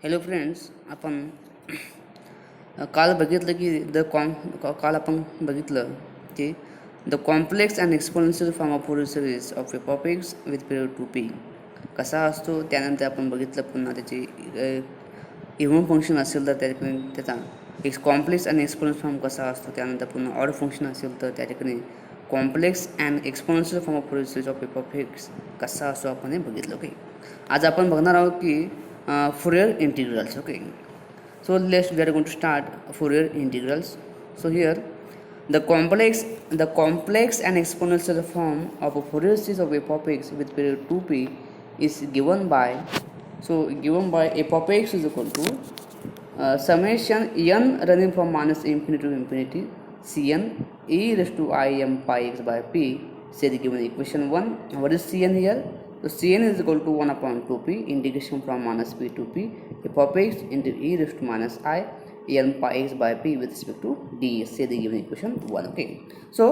Hello friends, आपण काल बघितलं की काल आपण बघितलं की the complex and exponential form of Fourier series of f of x with period 2p कसा असतो. त्यानंतर आपण बघितलं पुन्हा त्याची इव्हन फंक्शन असेल तर त्या ठिकाणी त्याचा कॉम्प्लेक्स अँड एक्सपोनेन्शियल फॉर्म कसा असतो. त्यानंतर पुन्हा ऑड फंक्शन असेल तर त्या ठिकाणी complex and exponential form of Fourier series of f of x कसा असतो आपण हे बघितलं. ओके, आज आपण बघणार आहोत की Fourier integrals. Okay, so we are going to start Fourier integrals. So here the complex and exponential form of a Fourier series of f of x with period 2p is given by f of x is equal to summation n running from minus infinity to infinity cn e raised to I m pi x by p. Say the given equation 1. What is cn here? So cn is equal to 1 upon 2p integration from minus p to p f of x into e raised to minus I n pi x by p with respect to ds. Say the given equation 1. Okay, so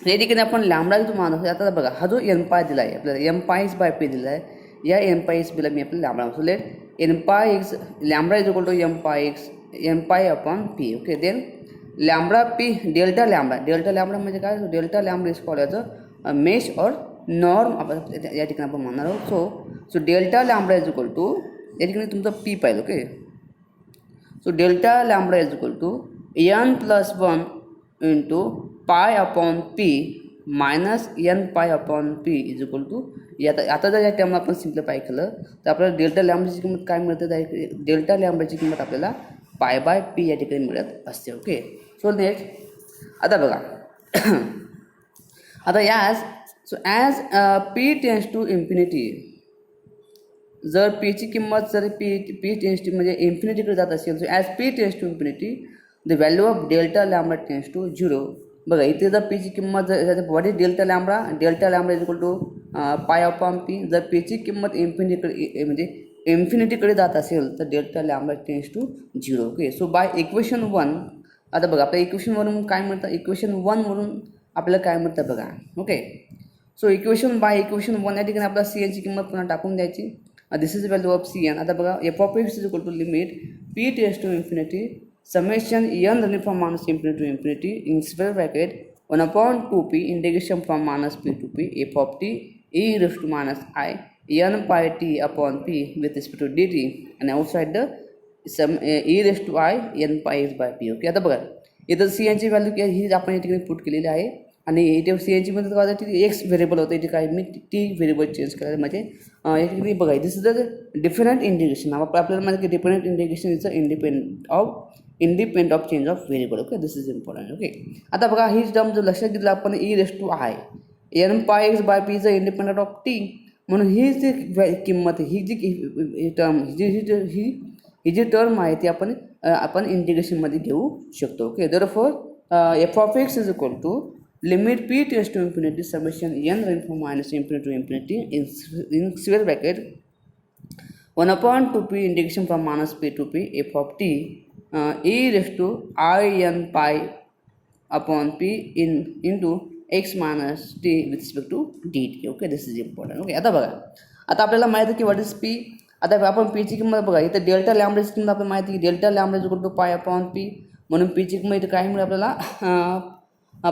या ठिकाणी आपण lambda जो मानतो. आता बघा, हा जो N पाय दिला आहे आपल्याला, एम पाय एक्स बाय पी दिला आहे. या एम पाय एक्स बीला मी आपल्याला लॅम्बडा म्हणतो. Let n pi x lambda is equal to m pi upon p. Okay, then lambda p delta lambda म्हणजे काय? Delta lambda is called as mesh or norm आपण या ठिकाणी आपण म्हणणार आहोत. So delta lambda is equal to या ठिकाणी तुमचा पी पाहिजे. Okay, so delta lambda is equal to n plus 1 into pi upon p minus n pi upon p is equal to आता जर या टर्मला आपण सिम्प्लिफाय केलं तर आपल्याला डेल्टा लॅम्बडाची किंमत काय मिळते? डेल्टा लॅम्बडाची किंमत आपल्याला पाय बाय पी या ठिकाणी मिळत असते. ओके, सो नेक्स्ट आता बघा आता as p tends to infinity, जर पीची किंमत जर पी टेन्स टू म्हणजे इन्फिनिटीकडे जात असेल, so as p tends to infinity the value of delta lambda tends to 0. बघा, इथे जर पीची किंमत जर what is delta lambda is equal to pi upon p. जर पीची किंमत इन्फिनिटीकडे जात असेल तर delta lambda tends to 0. Okay, so by equation 1 आता बघा आपल्या इक्वेशन वरून काय मिळतं? इक्वेशन 1 वरून आपल्याला काय मिळतं बघा. ओके, सो इक्वेशन 1 या ठिकाणी आपल्याला सी एनची किंमत पुन्हा टाकून द्यायची. This is value of c n. आता बघा, f of x is equal to limit p tends to infinity summation n running from minus infinity to infinity in square bracket 1 upon 2p integration from minus p to p f of t e raised to minus I n pi t upon p with respect to dt and outside the e raised to I n pi x by p. Okay, आता बघा इथं C एनची value ही आपण या ठिकाणी put केलेली आहे आणि इथे सी एनची मध्ये काय एक्स व्हेरिएबल होतं. इथे काय मी टी व्हेरिएबल चेंज करायला म्हणजे या ठिकाणी बघा this is the different integration. आपल्याला माहिती की different integration is independent of change of variable. Okay, this is important. Okay, आता बघा ही टर्म जर लक्षात घेतलं आपण e raise to i n pi x by p is independent of t, म्हणून ही जी किंमत ही जी टर्म ही जी टर्म आहे ती आपण इंटिग्रेशनमध्ये घेऊ शकतो. Okay, therefore f of x is equal to limit p tends to infinity summation n run from minus infinity to infinity in square bracket 1 upon 2p integration from minus p to p f of t e raised to I n pi upon p into x minus t with respect to dt. Okay, this is important. Okay, आता बघा आता आपल्याला माहिती आहे की what is P. आता आपण पीची किंमत बघा, इथं डेल्टा लॅम्बडाची किंमत आपल्याला माहिती आहे की delta lambda is equal to pi upon p, म्हणून पीची किंमत इथं काय मिळेल आपल्याला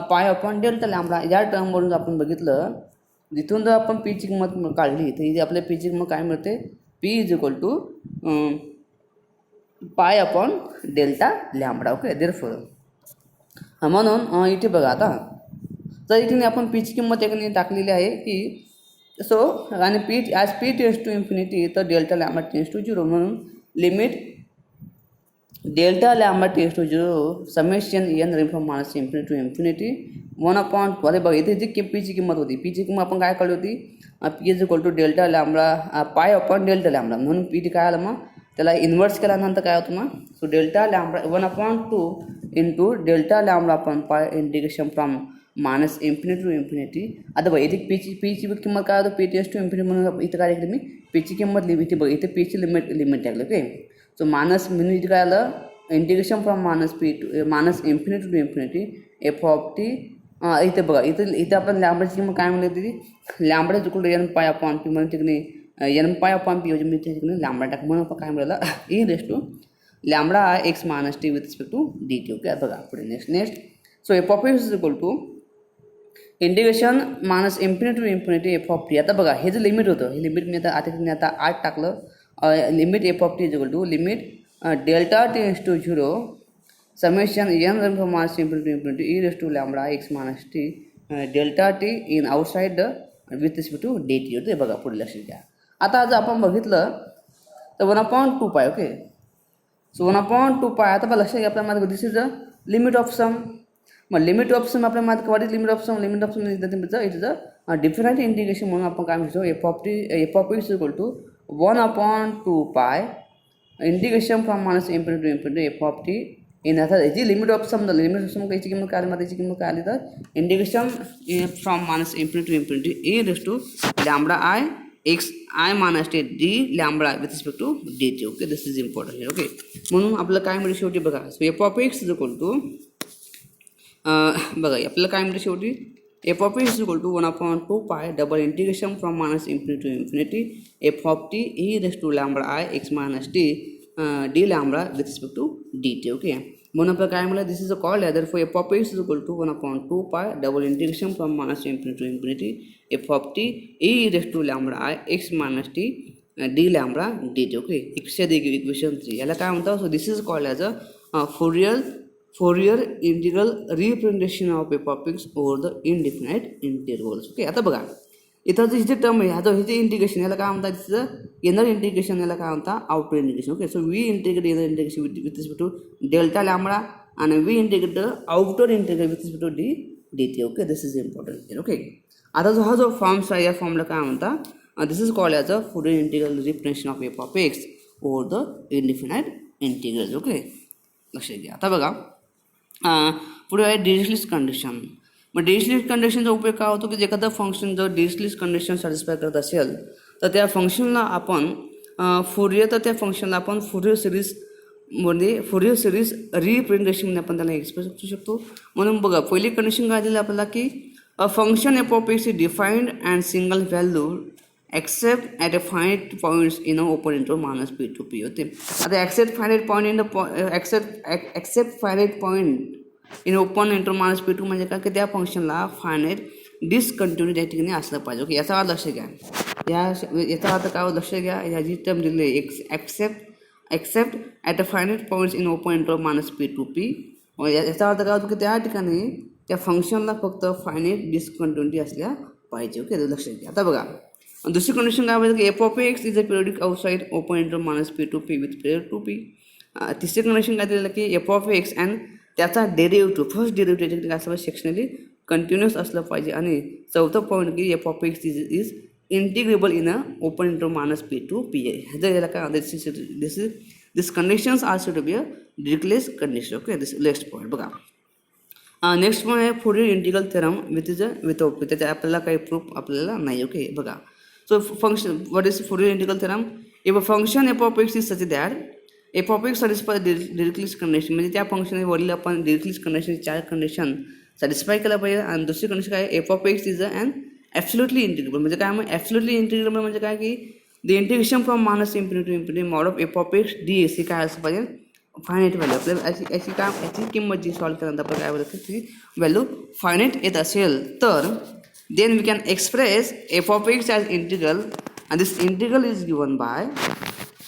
पाय अपॉन डेल्टा लॅम्बडा. या टर्मवरून आपण बघितलं जिथून जर आपण पीची किंमत काढली तर इथे आपल्या पीची किंमत काय मिळते? P is equal to pi upon delta lambda. Okay, therefore म्हणून इथे बघा आता जर इथे आपण पीची किंमत एकाने टाकलेली आहे की सो आणि पी टेन्स टू इन्फिनिटी तर डेल्टा लॅम्बडा टेन्स टू 0, म्हणून limit delta lambda tends to 0 summation n run from minus infinity to infinity 1 upon 2. अरे बघा इथे जी पीची किंमत होती, पीची किंमत आपण काय काढली होती? P is equal to delta lambda pi upon delta lambda, म्हणून पी काय आलं मग त्याला इन्व्हर्स केल्यानंतर काय होतं मग? So delta lambda 1 upon 2 into delta lambda upon pi integration from minus infinity to infinity. आता बघा इथे पीची किंमत काय होतं? पी टेन्स टू इन्फिनिटी, म्हणून इथं काय केलं मी पीची किंमत लिहिली. बघा इथे पीची लिमिट टाकली. ओके, सो मायनस म्हणून इथे काय आलं? Integration from minus infinity to infinity f of t. इथे बघा इथे आपण लॅम्बडाची किंमत काय म्हणली होती? Lambda equal to n pi upon p, म्हणून तिकडे एन पाय अपॉन पी म्हणजे मी त्या ठिकाणी लॅम्बडा टाक म्हणून आपण काय मिळालं e raise to lambda x minus t with respect to d t. Okay बघा पुढे next so f of x is equal to integration minus infinity to infinity f of t. आता बघा हे जे लिमिट होतं हे लिमिट मी आता 8 टाकलं limit f of t is equal to limit delta tends to 0 summation n from minus infinity to infinity e raise to lambda x minus t delta t in outside the with respect to d t होते. बघा पुढे लक्षात घ्या. आता जर आपण बघितलं तर 1/2 पाय. ओके सो 1/2 पाय. आता लक्षात घ्या आपल्या माझं this is the limit of sum. मग लिमिट ऑफ सम आपल्या माझं what is limit of sum. Limit of sum it is a different integration म्हणून आपण काय म्हणतो f of x equal to 1/2 pi integration from minus infinity to infinity f of t in आता याची limit of सम झाली. Limit of सम याची किंमत काय आली त्याची किंमत काय आली तर integration from minus infinity to infinity e raise to lambda i x i minus t d lambda with respect to d t. Okay this is important. Okay म्हणून आपल्याला काय मिळेल शेवटी बघा so f of x is equal to बघा आपल्याला काय मिळेल शेवटी f of x is equal to 1/2 pi double integration from minus infinity to infinity f of t e raise to lambda i x minus t d lambda with respect to d t. Okay म्हणून आपल्याला काय मिळालं this is a called other for f of x is equal to 1/2 pi double integration from minus infinity to infinity f of t e raise to lambda i x minus t d lambda d t. Okay equation 3 याला काय म्हणतात. So this is called as a Fourier integral representation of f of x over the indefinite integrals. Okay आता बघा इथं जे हिचे term आहे ह्याचं हिचे इंटिग्रेशन याला काय म्हणतात तिचं इनर इंटिग्रेशन याला काय म्हणतात outer integration. Okay so we integrate inner integration with respect to delta lambda आणि we integrate outer integrate with respect to d t. Okay this is important. Okay आता जो हा जो फॉर्म्स आहे या फॉर्मला काय म्हणतात this is called as a Fourier integral representation of f of x over the indefinite integrals. Okay लक्षात घ्या. आता बघा पुढे आहे डिरिचलेट कंडिशन. मग डिरिचलेट कंडिशनचा उपयोग काय होतो की एखादं फंक्शन जर डिरिचलेट कंडिशन सॅटिस्फाय करत असेल तर त्या फंक्शनला आपण त्या फंक्शनला आपण फोरियर सिरीज रिप्रेझेंटेशनमध्ये आपण त्याला एक्सप्रेस करू शकतो. म्हणून बघा पहिली कंडिशन काय दिली आपल्याला की a function f of x is defined and single value except at a finite points in a open interval minus p to p होते. आता except finite point in except finite point in open interval minus p to म्हणजे काय की त्या फंक्शनला finite डिसकंटिन्युटी त्या ठिकाणी असलं पाहिजे. ओके याचा अर्थ लक्ष घ्या. याचा अर्थ काय लक्ष घ्या. ह्या जी टर्म दिली आहे except at a finite points in open interval minus p to p याचा अर्थ काय होतो की त्या ठिकाणी त्या फंक्शनला फक्त फायनाइट डिसकंटिन्युटी असल्या पाहिजे. ओके लक्षात घ्या. आता बघा दुसरी कंडिशन काय पाहिजे की f of x is a periodic outside open interval minus p to p with period two p. तिसरी कंडिशन काय दिलेलं की एफ ऑफ एक्स अँड त्याचा डेरिव्हेटिव्ह फर्स्ट डेरिव्हेटिव्ह काय असलं सेक्शनली कंटिन्युअस असलं पाहिजे. आणि चौथं पॉईंट की f of x is integrable in a open interval minus p to p ह्याचं याला काय this conditions are to be a Dirichlet condition. Okay this next point बघा. नेक्स्ट पॉईंट आहे Fourier integral theorem without p. त्याच्या आपल्याला काही proof आपल्याला नाही. ओके बघा so function what is Fourier integral theorem if a function f of x is such that f of x satisfy Dirichlet condition म्हणजे त्या function वरील आपण डिरिचलेट कंडिशन 4 कंडिशन सॅटिस्फाय केला पाहिजे. आणि दुसरी कंडिशन काय f of x is and absolutely integrable म्हणजे काय मग ॲब्सोल्युटली इंटिग्रेबल म्हणजे काय की the integration from minus infinity to infinity mod of f of x d s c काय असं पाहिजे फायनाइट व्हॅल्यू. आपल्याला याची किंमत जी सॉल्व केल्यानंतर आपल्याला काय बोलतो ती व्हॅल्यू फायनाइट येत असेल तर then we can express f of x as integral and this integral is given by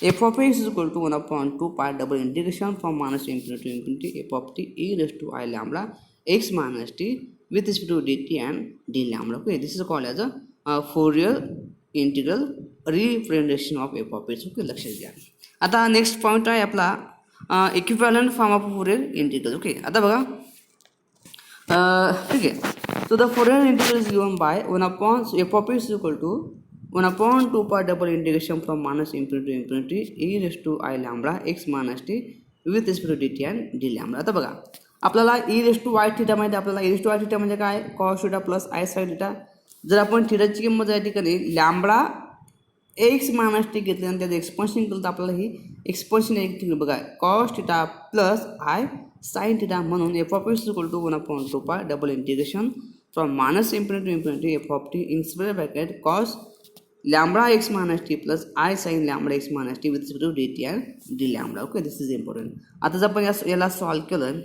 f of x is equal to 1/2 pi double integration from minus infinity to infinity f of t e raise to i lambda x minus t with respect to d t and d lambda. Okay this is called as a Fourier integral representation of f of x. Okay लक्षात घ्या. आता next point आहे आपला equivalent form of Fourier integral. Okay आता बघा ठीक आहे. So the Fourier integral is given by 1/f of x is equal to 1/2 pi double integration from minus infinity to infinity e raised to I lambda x minus t with respect to dt and d lambda. आता बघा आपल्याला e raised to y theta माहिती आहे. आपल्याला e raised to y theta म्हणजे काय cos theta plus i sin theta. जर आपण थीटाची किंमत या ठिकाणी लॅम्बडा एक्स मायनस टी घेतली आणि त्याचं एक्सपान्शन केलं तर आपल्याला ही एक्सपान्शन एक ठिकाणी बघा cos theta plus i sine theta म्हणून f of x equal to 1/2 pi double integration from minus infinity to infinity f of t in square bracket cos lambda x minus t plus I sin lambda x minus t with respect to dt and d lambda. Okay, this is important. आता जर आपण याला solve केलं,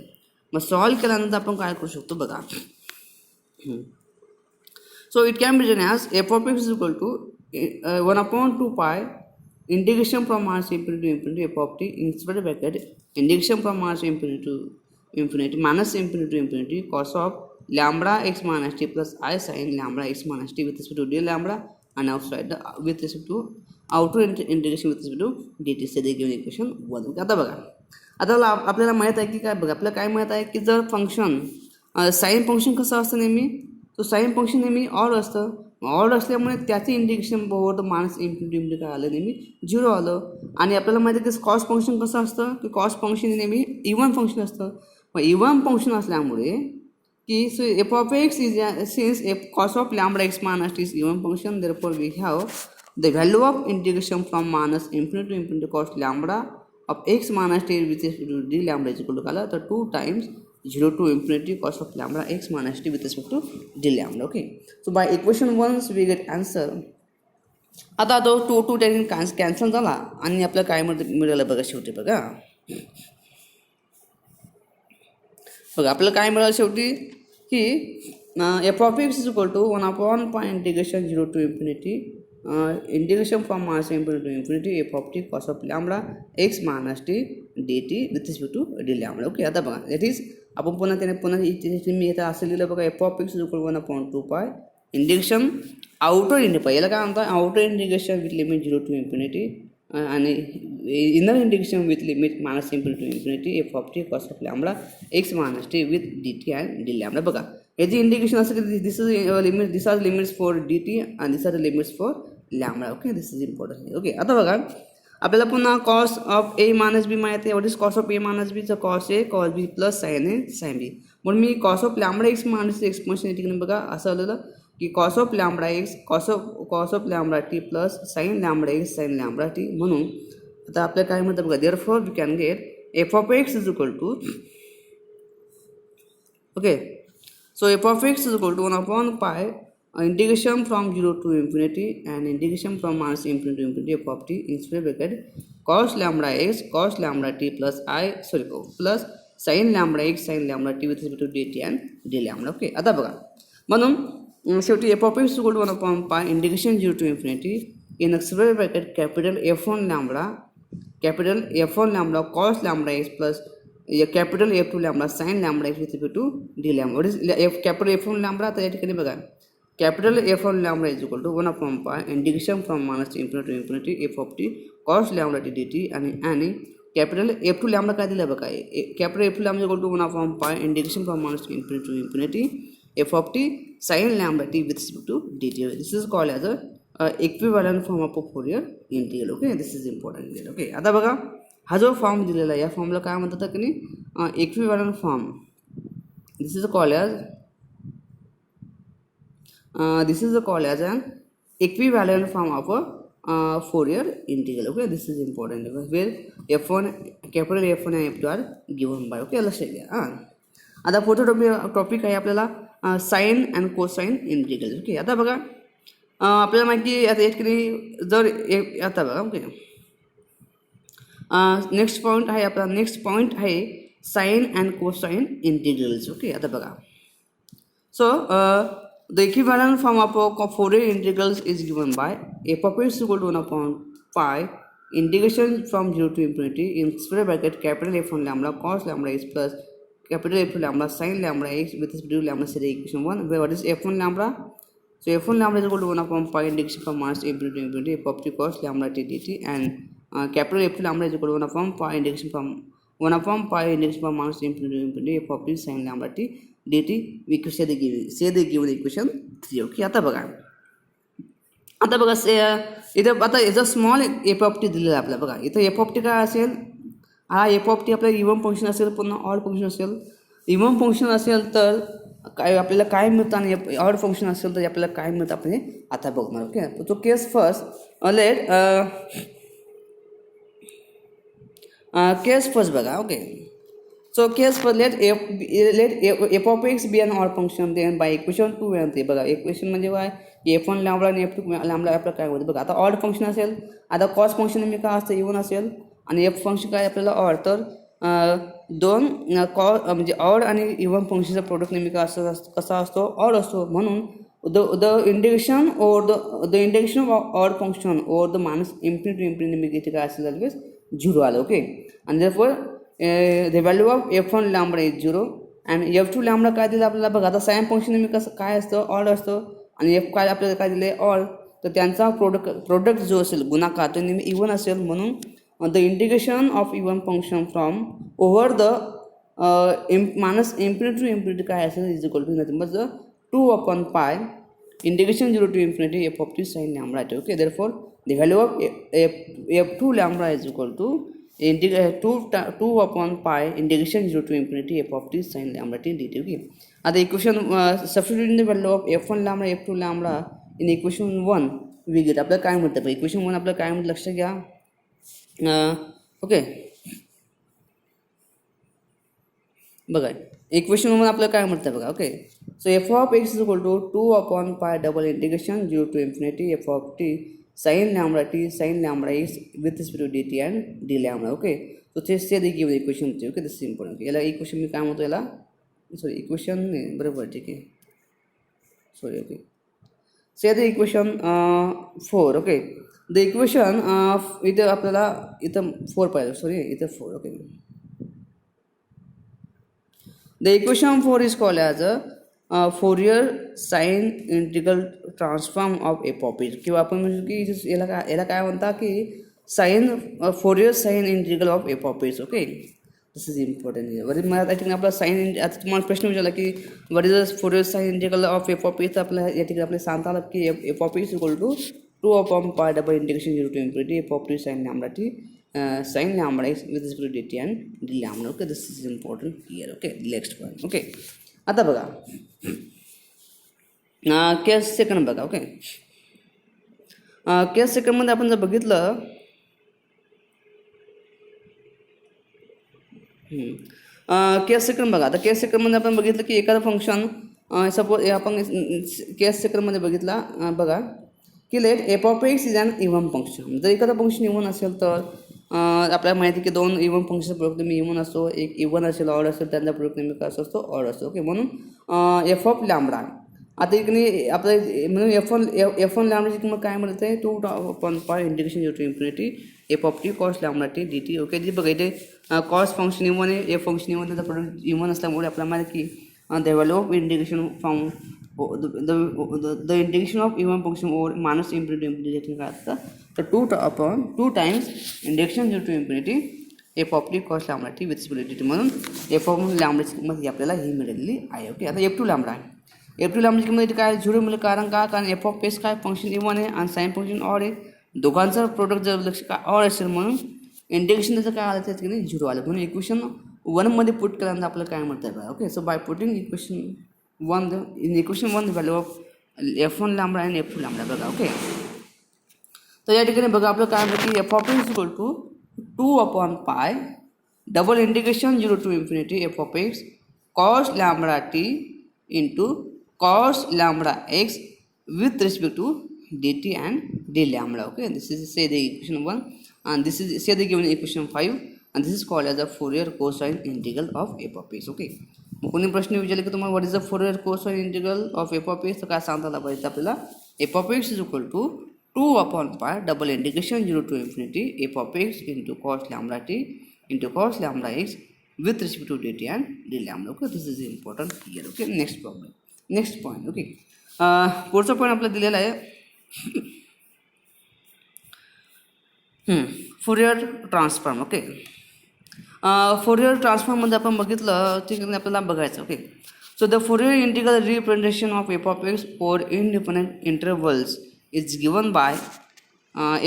मग solve केल्यानंतर आपण काय करू शकतो बघा. So it can be written as f of x is equal to 1 upon 2 pi integration from minus infinity to infinity f of t in square bracket integration from minus infinity to infinity minus infinity to infinity cos of lambda x minus t plus I sin lambda x minus t with respect to d lambda and outside with respect to outer integration with respect to dt say they given equation 1. आता बघा, आता आपल्याला माहित आहे की काय बघा, आपल्याला काय माहित आहे की जर फंक्शन साइन फंक्शन कसं असतं नेहमी, तो साइन फंक्शन नेहमी ऑड असतं. ऑड असल्यामुळे त्याचे इंटिग्रेशन ओव्हर मायनस इन्फिनिटी काय आलं, नेहमी 0 आलं. आणि आपल्याला माहिती आहे की कॉस फंक्शन कसं असतं की कॉस फंक्शन नेहमी इवन फंक्शन असतं. मग इवन फंक्शन असल्यामुळे की so f of x is since f cos of lambda x minus t is even function therefore we have the value of integration from minus infinity to infinity cos lambda of x minus t with d lambda is equal to काय, तर 2 times 0 to infinity cos of lambda x minus t with respect to d lambda. Okay, so by equation 1 we get answer. आता तो 2 त्याने cancel झाला आणि आपल्याला काय मिळालं बघा शेवटी. बघा आपल्याला काय मिळालं शेवटी की f of x is equal to 1 upon pi integration 0 to infinity integration from minus infinity to infinity f of t cos of lambda x minus t dt with respect to d lambda. Okay, आता बघा that is आपण पुन्हा इथे मी आता असं लिहिलं बघा, f of x is equal 1 upon 2 pi integration outer integration, याला काय म्हणतात outer integration with limit 0 to infinity आणि inner integration with limit minus infinity to infinity f of t cos of lambda x minus t with d t and d lambda. बघा याची integration असं की this is limit, this are limits for d t and this are the limits for lambda. Okay, this is important. Okay, आता बघा आपल्याला पुन्हा cos of a minus b माहिती आहे. What is cos of a minus बीचं cos a cos b plus sine a sine b. म्हणून मी cos of lambda x minus exponential ठिकाणी बघा असं आलेलं की cos of lambda x cos of lambda t plus sine lambda x sine lambda t. म्हणून आता आपल्याला काय म्हणतात बघा, therefore we can get f of x is equal to, okay, so f of x is equal to 1 upon pi integration from 0 to infinity and integration from minus infinity to infinity f of t in square bracket cos lambda x cos lambda t plus plus sin lambda x sin lambda t with respect to dt and d lambda. Okay, आता बघा म्हणून शेवटी f of x is equal to 1 upon pi integration 0 to infinity in square bracket capital F1 lambda cos lambda x plus capital F2 lambda sin lambda x with respect to d lambda. What is capital F1 lambda, तर या ठिकाणी बघा capital F1 lambda is equal to 1 upon pi integration from minus infinity to infinity f of t cos lambda t dt आणि capital F2 lambda काय दिलं बघा, capital F2 lambda is equal to 1 upon pi integration from minus infinity to infinity f of t sin lambda t with respect to dt. This is called as a equivalent form of Fourier integral. Okay, this is important. Okay, आता बघा हा जो form दिलेला आहे या formula काय म्हणतात की नाही equivalent form. This is called as an equivalent form of a Fourier integral. Okay, this is important where f1 capital F1 and F2 are given by. Okay, लक्षात घ्या. आता पुढचा टॉपिक आहे आपल्याला sine and cosine integral. Okay, आता बघा आपल्याला माहिती आता एक जर आता बघा. ओके, नेक्स्ट पॉईंट आहे sine and cosine integrals. Okay, आता बघा so the equivalent form of Fourier integrals is given by f of x is equal to 1 upon pi integration from 0 to infinity in square bracket capital F1 lambda cos lambda x plus capital F2 lambda sin lambda x with respect to lambda set equation 1, where what is F1 lambda? So F1 lambda is equal to 1 upon pi integration from minus infinity to infinity f of t cos lambda t dt and capital F2 lambda is equal to 1 upon pi integration from minus infinity to infinity f of t sin lambda t dt. We could say the given equation 3. Okay, आता बघा इथं आता याचा small F of T दिलेला आहे आपल्याला. बघा इथं एफ ऑफ टी काय असेल, हा एफ ऑफ टी आपल्याला इवन फंक्शन असेल पुन्हा ऑड फंक्शन असेल. इवन फंक्शन असेल तर काय आपल्याला काय मिळतं आणि ऑड फंक्शन असेल तर आपल्याला काय मिळतं आपण आता बघणार. ओके, तो केस फर्स्ट केस फर्स्ट बघा. Okay, so case for let f of x be an odd function, then by equation 2 and 3 बघा इक्वेशन म्हणजे काय F1 लॅम्बडा आणि F2 लॅम्बडा आपल्याला काय होतं बघा. आता ऑड फंक्शन असेल, आता कॉस फंक्शन नेहमी काय असतं इवन असेल आणि एफ फंक्शन काय आपल्याला ऑड. तर दोन म्हणजे ऑड आणि इवन फंक्शनचा प्रोडक्ट नेहमी काय असं कसा असतो ऑड असतो. म्हणून the integration the integration of odd function over the minus infinity to infinity नेहमी इथे काय असेल ऑलवेज 0 आलं. ओके. आणि therefore the value of F1 lambda is 0 आणि F2 लॅम्बडा काय दिलं आपल्याला बघा. आता साइन फंक्शन नेहमी कसं काय असतं ऑड असतं आणि एफ काय आपल्याला काय दिले ऑड. तर त्यांचा प्रोडक्ट जो असेल गुणाकार तो नेहमी इवन असेल. म्हणून the integration of even function from over the minus infinity to infinity काय असेल is equal to nothing but 2/π integration 0 to infinity f of t sin lambda t. Okay, therefore the value of f2 lambda is equal to 2/π integration 0 to infinity f of t sin lambda t dt. Okay, आता equation substituting the value of f1 lambda f2 lambda in equation 1 we get आपल्याला काय म्हणतं बघा. equation 1 आपल्याला काय म्हणतं लक्ष घ्या. ओके बघा इक्वेशन 1 आपल्याला काय म्हणतं बघा. Okay, so f of x is equal to 2/π double integration 0 to infinity f of t sin lambda x with respect to dt and d lambda. Okay, so this is the given equation. Okay, this is important. याला equation मी काय म्हणतो याला sorry equation नाही बरोबर ठीक आहे sorry. Okay, say the equation 4. Okay, the equation इथं आपल्याला इथं 4 पाहिजे सॉरी इथं 4. Okay, the equation 4 is called as a Fourier sine integral transform of f of x. किंवा आपण म्हणू की याला काय म्हणतात की Fourier sine integral of f of x. Okay, this is important. वरील मला आय थिंक आपला साइन आता तुम्हाला प्रश्न विचारला की what is the Fourier sine integral of f of x. आपल्या या ठिकाणी आपल्याला सांगता आलं की f of x equal to 2/π double integration 0 to infinity f of t sin lambda t sin lambda x with respect to dt and d lambda. Okay, this is important here. Okay, next point. Okay, आता बघा केस second बघा. Okay, केस सेकंडमध्ये आपण जर बघितलं केस second बघा. आता केस सेकंडमध्ये आपण बघितलं की एखादं फंक्शन सपोज आपण केस सेकंडमध्ये बघितला बघा की let f of x is an even function. जर एखादं फंक्शन इवन असेल तर आपल्याला माहिती की दोन इवन फंक्शनचा प्रोडक्ट नेहमी इवन असतो. एक इवन असेल ऑड असेल त्यांचा प्रोडक्ट नेहमी काय असतो ऑड असतो. ओके, म्हणून एफ ऑफ लॅम्बडा आता इकडे आपलं म्हणून एफ1 लॅम्बडाची किंमत काय मिळते 2/π integration 0 to infinity f of t cos lambda t d t. Okay, जी बघा इथे कॉस फंक्शन इवन आहे एफ फंक्शन इवन त्याचा प्रोडक्ट इवन असल्यामुळे आपल्याला माहिती की the value of integration from the integration of even function over minus infinity to infinity काय असतं तर 2 times integration 0 to infinity f of t cos lambda t with stability. म्हणून f of लॅम्बडाची किंमत ही आपल्याला ही मिळालेली आहे. ओके, आता f2 लॅम्बडा आहे. f2 लॅम्बडाची किंमत काय 0 मिळेल कारण का कारण f of x काय फंक्शन इवन आहे आणि साइन फंक्शन ऑड आहे. दोघांचं प्रोडक्ट जर लक्ष काय ऑड असेल म्हणून इंटिग्रेशन त्याचं काय आलं त्यात की नाही 0 आलं. म्हणून इक्वेशन 1 मध्ये पुट केल्यानंतर आपल्याला काय म्हणतं बघा. Okay, so by putting equation 1 in equation 1 the value of f1 lambda and f2 lambda बघा. ओके, तर या ठिकाणी बघा आपलं काय म्हणतं की f of x equal to 2/π double integration 0 to infinity f of x cos lambda t into cos lambda x with respect to dt and d lambda. Okay, this is say the equation 1 and this is say the given equation 5 and this is called as a Fourier cosine integral of f of x. Okay, मग कोणी प्रश्न विचारले की तुम्हाला what is the Fourier cosine integral of f of x तर काय सांगता आलं पाहिजे आपल्याला f of x is equal to 2/π double integration 0 to infinity f of x into cos lambda t into cos lambda x with respect to d t and d lambda. Okay, this is important here. Okay, next problem next point. Okay, पुढचा point आपल्याला दिलेला आहे Fourier transform. Okay, Fourier ट्रान्सफॉर्ममध्ये आपण बघितलं ठीक आहे आपल्याला बघायचं. Okay, so the Fourier integral representation of f of x for independent intervals is given by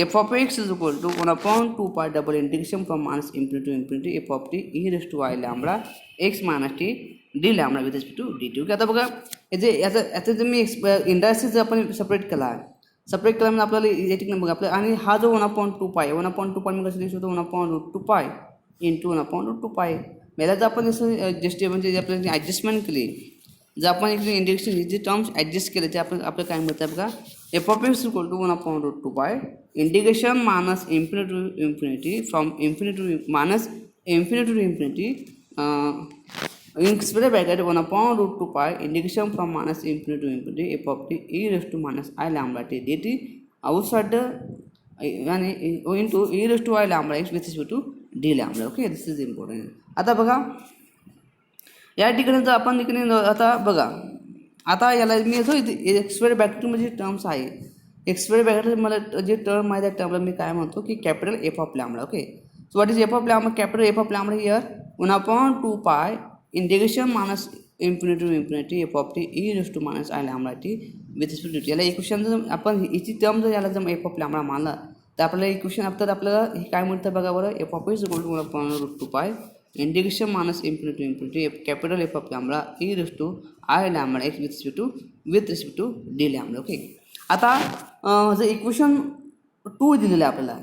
f of x is equal to 1/2π double integration from minus infinity to infinity f of t e raise to y lambda x minus t d lambda with respect to d t. Okay, आता बघा याचं जर मी इंडायसिस आपण separate केला म्हणजे आपल्याला या ठिकाणी बघा आपल्या आणि हा जो 1/2π मी कसं लिहू शकतो 1/√2π इंटू 1/√2π. याला जर आपण जसं जस्ट म्हणजे आपल्याला ॲडजस्टमेंट केली जर आपण इकडे इंडिकेशन हे जे टर्म्स ॲडजस्ट केले ते आपलं काय मिळतं बघा, f of x equal to 1/√2 by integration minus infinity to infinity from infinity to minus infinity to infinity in square bracket 1/√2 pi integration from minus infinity to infinity f of t e raised to minus I lambda t dt outside and into e raised to I lambda x with respect to d lambda. Okay, this is important. आता बघा या ठिकाणी जर आपण इकडे आता बघा, आता याला मी जो एक्स स्क्वेअर ब्रॅकेटमध्ये जे टर्म्स आहे, एक्स स्क्वेअर ब्रॅकेट मला जे टर्म माहिती आहे टर्मला मी काय म्हणतो की capital F of lambda. Okay, so what is f of lambda? Capital F of lambda here 1/2 pi integration minus infinity to infinity f of t e raise to minus i lambda t with respect to t. याला equation जर आपण याची term जर याला जर F of lambda मानला तर आपल्याला इक्वेशन आपल्याला हे काय मिळतं बघा बरं, f of x equal to 1/√2 pi integration minus infinity to infinity capital F of lambda e raise to i lambda x with respect to d lambda. Okay, आता जर इक्वेशन 2 दिलेलं आहे आपल्याला,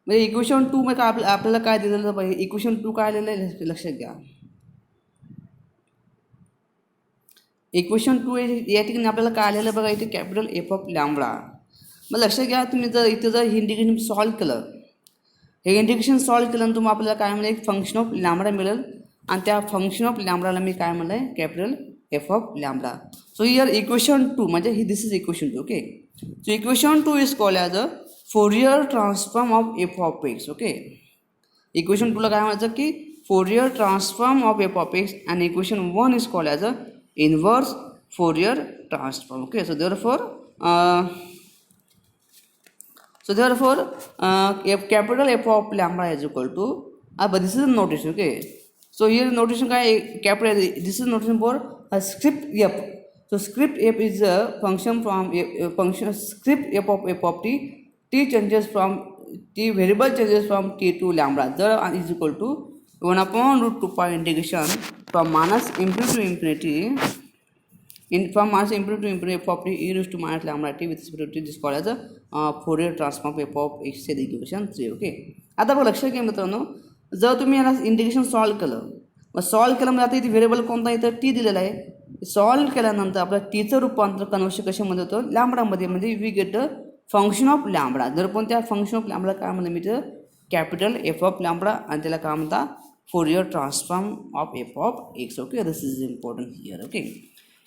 म्हणजे इक्वेशन 2 मध्ये आपल्याला काय दिलेलं पाहिजे, इक्वेशन 2 काय आलेलं आहे लक्षात घ्या. इक्वेशन 2 या ठिकाणी आपल्याला काय आलेलं बघा, इथे कॅपिटल एफ ऑफ लॅम्बडा. मग लक्षात घ्या, तुम्ही जर इथे जर हे इंटिग्रेशन सॉल्व केलं, हे इंटिग्रेशन सॉल्व केल्यानंतर तुम्ही आपल्याला काय मिळेल, एक फंक्शन ऑफ लॅम्बडा मिळेल आणि त्या फंक्शन ऑफ लॅम्बडाला मी काय म्हणलं आहे, capital F of lambda. So here equation 2 म्हणजे ही this is equation 2. Okay, so equation 2 is called as a Fourier transform of f of x. Okay, equation 2ला काय म्हणायचं की Fourier transform of f of x आणि equation 1 is called as a inverse Fourier transform. Okay, so therefore if capital F of lambda is equal to but this is a notation. Okay, so here notation काय capital, this is notation for a script f. So script f is a function from function script f of t changes from t variable changes from t to lambda the is equal to 1/√2 pi integration from minus infinity to infinity from minus infinity to infinity f of t e raised to minus lambda t with respect to t this called as a Fourier transform f of x चे equation 3. Okay, आता बघा लक्षात घ्या मित्रांनो, जर तुम्ही याला integration solve केलं, मग सॉल्व केलं म्हणजे आता इथे व्हेरिएबल कोणता इथं टी दिलेला आहे, सॉल्व केल्यानंतर आपल्याला टीचं रूपांतर कन्वर्शन कशामध्ये होतं, लॅम्बडामध्ये, म्हणजे we get the function of lambda. जर पण त्या फंक्शन ऑफ लॅम्बडा काय म्हणलं मी तर कॅपिटल एफ ऑफ लॅम्बडा आणि त्याला काय म्हणता Fourier transform of f of x. Okay, this is important here. Okay,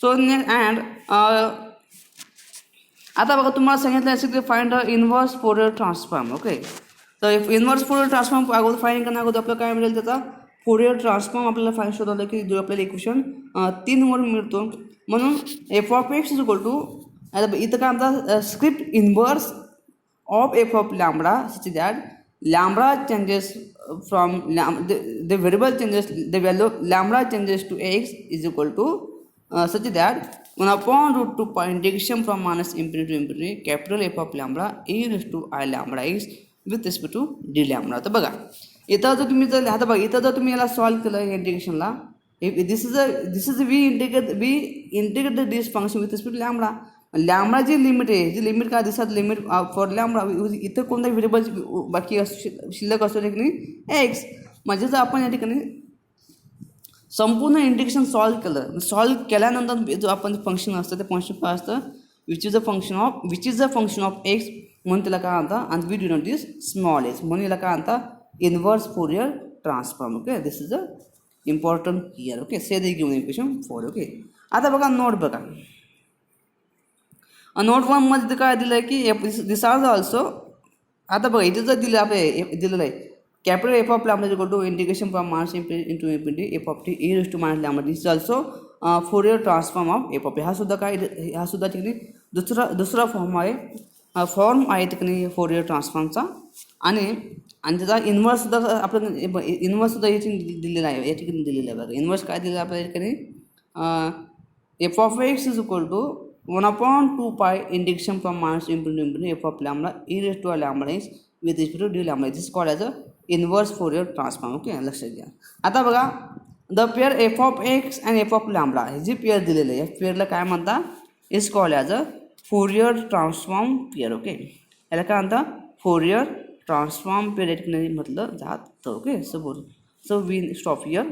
so and आता बघा तुम्हाला सांगितलं असेल की find the inverse Fourier transform. Okay, तर इनवर्स Fourier ट्रान्सफॉर्म अगोदर फाइंड करण्या अगोदर आपल्याला काय मिळेल, त्याचा Fourier ट्रान्सफॉर्म आपल्याला फाइंड शोधायला की जो आपल्याला इक्वेशन 3 वर मिळतो. म्हणून f of x is equal to इथं काय म्हणतात script inverse of f of lambda such that lambda changes from the variable changes, the value lambda changes to x is equal to such that 1/√2 pi integration from minus infinity to infinity capital F of lambda e raised to I lambda x with respect to d lambda. तर बघा इथं जर तुम्ही जर आता बघा इथं जर तुम्ही याला सॉल्व केलं इंटिग्रेशनला, this is we integrate this function with respect to lambda. Lambda जी लिमिट आहे, जी लिमिट काय दिसतात लिमिट फॉर लॅम्बडा, इथं कोणता व्हेरिएबल बाकी शिल्लक असतो ठिकाणी एक्स. म्हणजे जर आपण या ठिकाणी संपूर्ण इंटिग्रेशन सॉल्व केल्यानंतर जो आपण फंक्शन असतं ते फंक्शन काय असतं, which is a function of x म्हणून त्याला काय म्हणतात, आणि we denote this small x म्हणून याला काय म्हणतात inverse Fourier transform. Okay, this is a important here. Okay, say the given equation 4. Okay, आता बघा नोट बघा, नोट 1 मध्ये काय दिलं आहे की दिस आर ऑल्सो. आता बघा इथे जर दिलं आपलं दिलेलं आहे capital F of lambda equal to integration from minus into infinity f of t e raise to minus lambda, this is also Fourier transform of f of. हा सुद्धा ठिकाणी दुसरा फॉर्म आहे ठिकाणी फोरियर ट्रान्सफॉर्मचा. आणि त्याचा इन्व्हर्स सुद्धा आपल्याला इन्व्हर्स सुद्धा याची दिलेला आहे, या ठिकाणी दिलेलं आहे. बघा इन्व्हर्स काय दिलेलं आहे आपल्या ठिकाणी f of x is equal to 1/2 pi integration from minus infinity to infinity f of lambda e raised to lambda x with respect to d lambda. This is called as a inverse Fourier transform. Okay, लक्षात घ्या. आता बघा the pair f of x and f of lambda हे जी pair दिलेलं आहे, या पेअरला काय म्हणता is called as a Fourier transform pair. Okay, याला काय म्हणता Fourier ट्रान्सफॉर्म पेअर म्हटलं जातं. Okay, so we stop here.